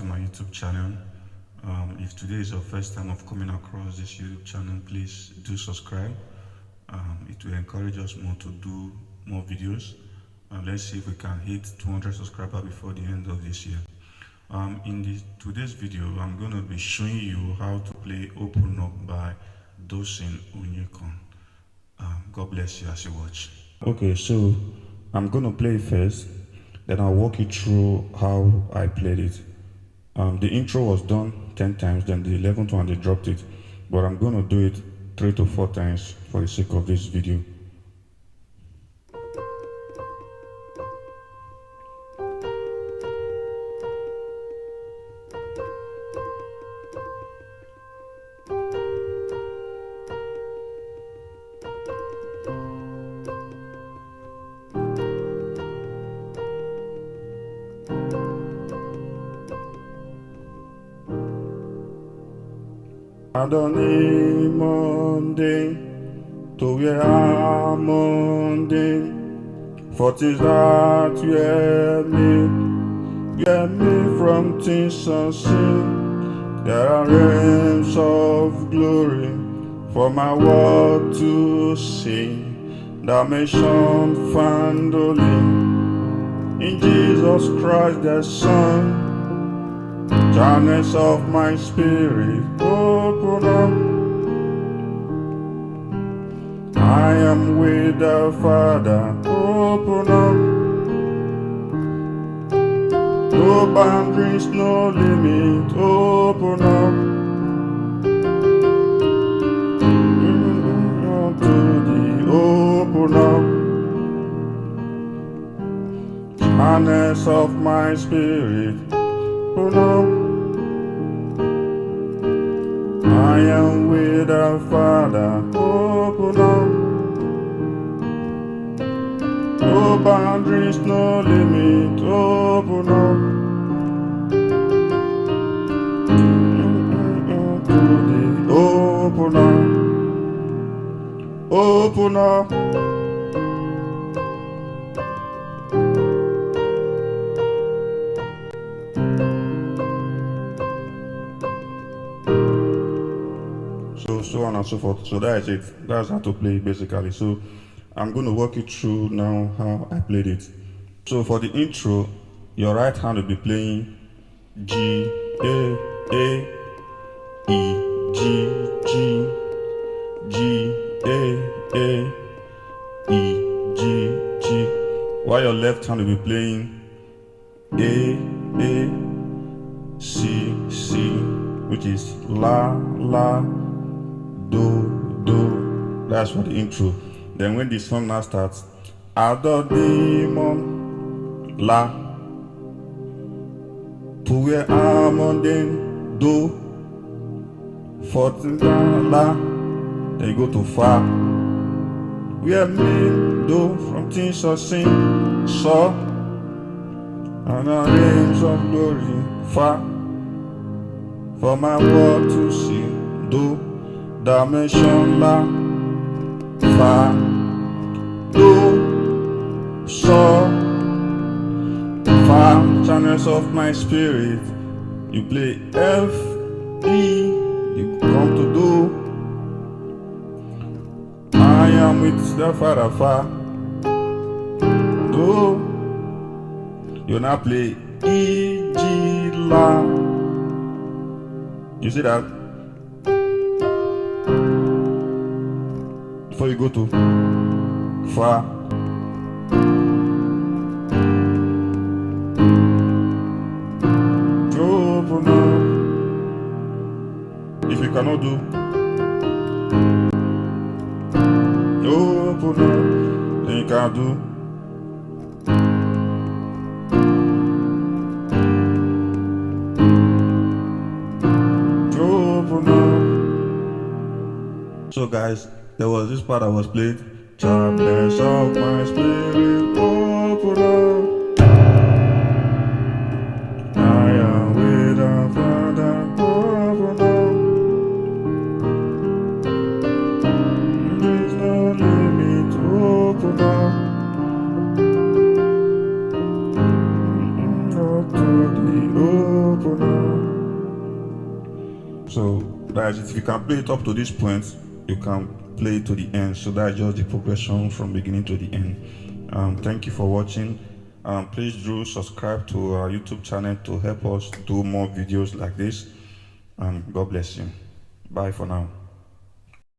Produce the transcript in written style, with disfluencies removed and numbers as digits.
to my YouTube channel. If today is your first time of coming across this YouTube channel, please do subscribe. It will encourage us more to do more videos. Let's see if we can hit 200 subscribers before the end of this year. In today's video, I'm going to be showing you how to play Open Up by Dunsin Oyekan. God bless you as you watch. Okay, so I'm going to play it first, then I'll walk you through how I played it. The intro was done 10 times, then the 11th one they dropped it, but I'm going to do it 3 to 4 times for the sake of this video. I don't need Monday to where I'm Monday, for things that get me from things unseen. There are realms of glory for my world to see. Dimension found only in Jesus Christ the Son. Channels of my spirit open up. I am with the Father. Open up. No boundaries, no limit. Open up. To the open up. Channels of my spirit open up. I am with the Father, open up. No boundaries, no limit, open up. Open up. Open up. So on and so forth. So that is it. That's how to play it basically. So I'm going to walk you through now how I played it. So for the intro, your right hand will be playing G, A, E, G, A, E, G, while your left hand will be playing A, C, which is La, Do. That's for the intro. Then when the song now starts, Adore demon La, to where I'm on then Do, 14 La, then you go to Fa, where me Do from things I sing, So, and the realms of glory, Fa, for my world to see, Do, dimension La, Fa, Do, So, Fa, channels of my spirit. You play F, E, you come to Do. I am with the Father, Fa, Do. You now play E, G, La. You see that? Before you go to Fa, open up. If you cannot do, open up. Then you can't do. Open up. So guys, there was this part I was played. Channels of my spirit open up. I am with the Father, open up. There's no limit, open up. Up to the open up. So that is it. If you can play it up to this point, you can play it to the end. So that's just the progression from beginning to the end. Thank you for watching. Please do subscribe to our YouTube channel to help us do more videos like this. God bless you. Bye for now.